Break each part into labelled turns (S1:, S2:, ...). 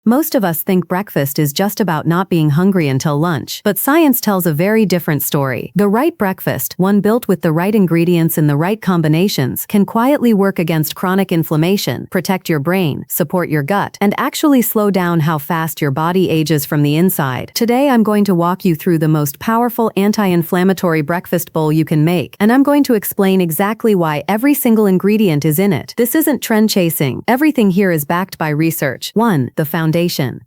S1: Most of us think breakfast is just about not being hungry until lunch, but science tells a very different story. The right breakfast, one built with the right ingredients in the right combinations, can quietly work against chronic inflammation, protect your brain, support your gut, and actually slow down how fast your body ages from the inside. Today I'm going to walk you through the most powerful anti-inflammatory breakfast bowl you can make, and I'm going to explain exactly why every single ingredient is in it. This isn't trend chasing. Everything here is backed by research. 1. The foundation.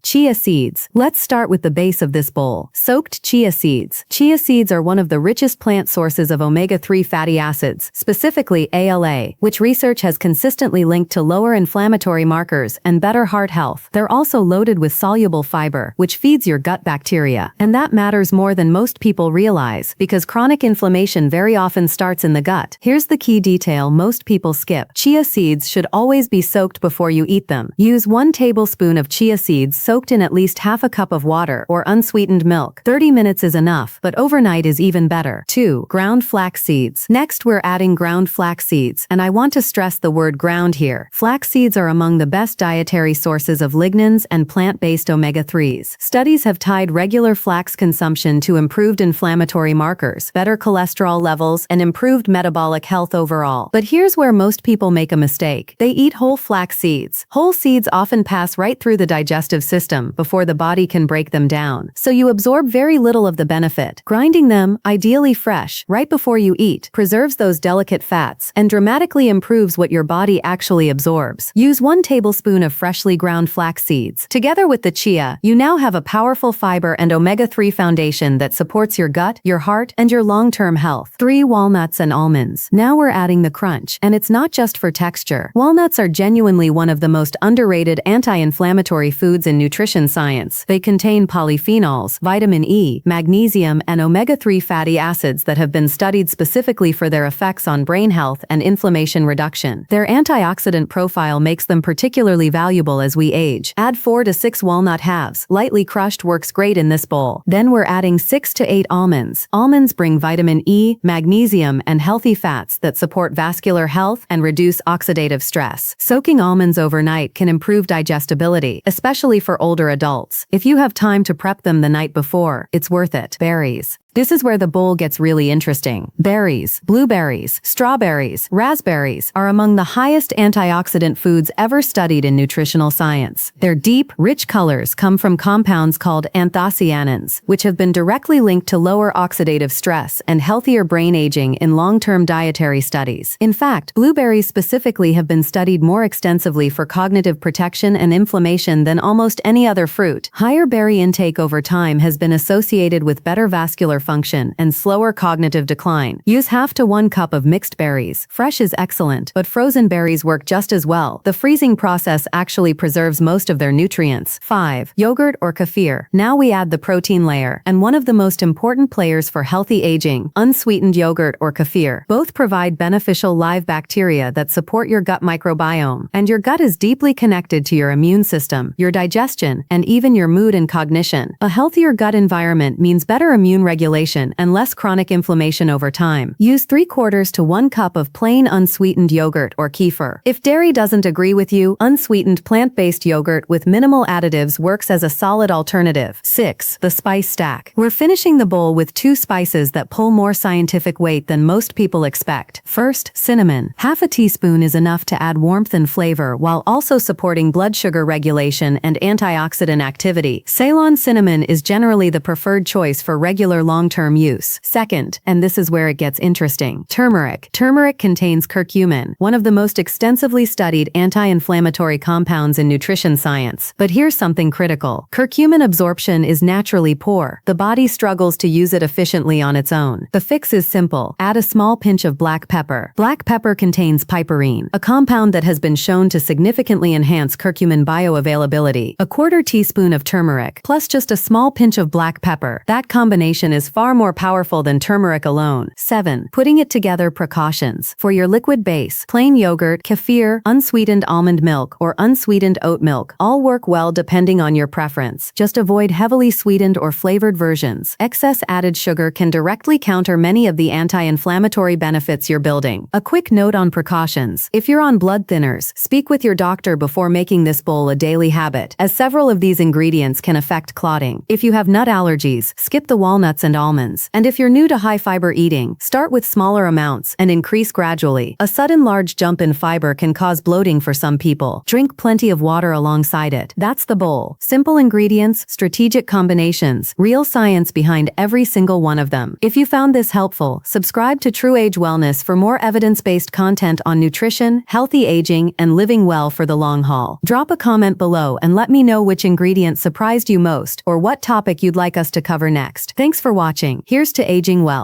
S1: Chia seeds. Let's start with the base of this bowl. Soaked chia seeds. Chia seeds are one of the richest plant sources of omega-3 fatty acids, specifically ALA, which research has consistently linked to lower inflammatory markers and better heart health. They're also loaded with soluble fiber, which feeds your gut bacteria. And that matters more than most people realize, because chronic inflammation very often starts in the gut. Here's the key detail most people skip. Chia seeds should always be soaked before you eat them. Use 1 tablespoon of chia seeds soaked in at least half a cup of water or unsweetened milk. 30 minutes is enough, but overnight is even better. 2. Ground flax seeds. Next we're adding ground flax seeds, and I want to stress the word ground here. Flax seeds are among the best dietary sources of lignans and plant-based omega-3s. Studies have tied regular flax consumption to improved inflammatory markers, better cholesterol levels, and improved metabolic health overall. But here's where most people make a mistake. They eat whole flax seeds. Whole seeds often pass right through the digestive system before the body can break them down, so you absorb very little of the benefit. Grinding them, ideally fresh, right before you eat, preserves those delicate fats and dramatically improves what your body actually absorbs. Use 1 tablespoon of freshly ground flax seeds. Together with the chia, you now have a powerful fiber and omega-3 foundation that supports your gut, your heart, and your long-term health. 3. Walnuts and almonds. Now we're adding the crunch, and it's not just for texture. Walnuts are genuinely one of the most underrated anti-inflammatory foods in nutrition science. They contain polyphenols, vitamin E, magnesium, and omega-3 fatty acids that have been studied specifically for their effects on brain health and inflammation reduction. Their antioxidant profile makes them particularly valuable as we age. Add 4 to 6 walnut halves. Lightly crushed works great in this bowl. Then we're adding 6 to 8 almonds. Almonds bring vitamin E, magnesium, and healthy fats that support vascular health and reduce oxidative stress. Soaking almonds overnight can improve digestibility, especially for older adults. If you have time to prep them the night before, it's worth it. Berries. This is where the bowl gets really interesting. Berries, blueberries, strawberries, raspberries are among the highest antioxidant foods ever studied in nutritional science. Their deep, rich colors come from compounds called anthocyanins, which have been directly linked to lower oxidative stress and healthier brain aging in long-term dietary studies. In fact, blueberries specifically have been studied more extensively for cognitive protection and inflammation than almost any other fruit. Higher berry intake over time has been associated with better vascular function and slower cognitive decline. Use half to 1 cup of mixed berries. Fresh is excellent, but frozen berries work just as well. The freezing process actually preserves most of their nutrients. 5. Yogurt or kefir. Now we add the protein layer, and one of the most important players for healthy aging, unsweetened yogurt or kefir. Both provide beneficial live bacteria that support your gut microbiome, and your gut is deeply connected to your immune system, your digestion, and even your mood and cognition. A healthier gut environment means better immune regulation and less chronic inflammation over time. Use 3/4 to 1 cup of plain unsweetened yogurt or kefir. If dairy doesn't agree with you, unsweetened plant-based yogurt with minimal additives works as a solid alternative. 6. The spice stack. We're finishing the bowl with 2 spices that pull more scientific weight than most people expect. First, cinnamon. Half a teaspoon is enough to add warmth and flavor while also supporting blood sugar regulation and antioxidant activity. Ceylon cinnamon is generally the preferred choice for regular long-term use. Second, and this is where it gets interesting, turmeric. Turmeric contains curcumin, one of the most extensively studied anti-inflammatory compounds in nutrition science. But here's something critical. Curcumin absorption is naturally poor. The body struggles to use it efficiently on its own. The fix is simple. Add a small pinch of black pepper. Black pepper contains piperine, a compound that has been shown to significantly enhance curcumin bioavailability. A 1/4 teaspoon of turmeric, plus just a small pinch of black pepper. That combination is is far more powerful than turmeric alone. 7. Putting it together precautions. For your liquid base, plain yogurt, kefir, unsweetened almond milk, or unsweetened oat milk all work well depending on your preference. Just avoid heavily sweetened or flavored versions. Excess added sugar can directly counter many of the anti-inflammatory benefits you're building. A quick note on precautions. If you're on blood thinners, speak with your doctor before making this bowl a daily habit, as several of these ingredients can affect clotting. If you have nut allergies, skip the walnuts and almonds. And if you're new to high-fiber eating, start with smaller amounts and increase gradually. A sudden large jump in fiber can cause bloating for some people. Drink plenty of water alongside it. That's the bowl. Simple ingredients, strategic combinations, real science behind every single one of them. If you found this helpful, subscribe to True Age Wellness for more evidence-based content on nutrition, healthy aging, and living well for the long haul. Drop a comment below and let me know which ingredient surprised you most or what topic you'd like us to cover next. Thanks for watching. Here's to aging well.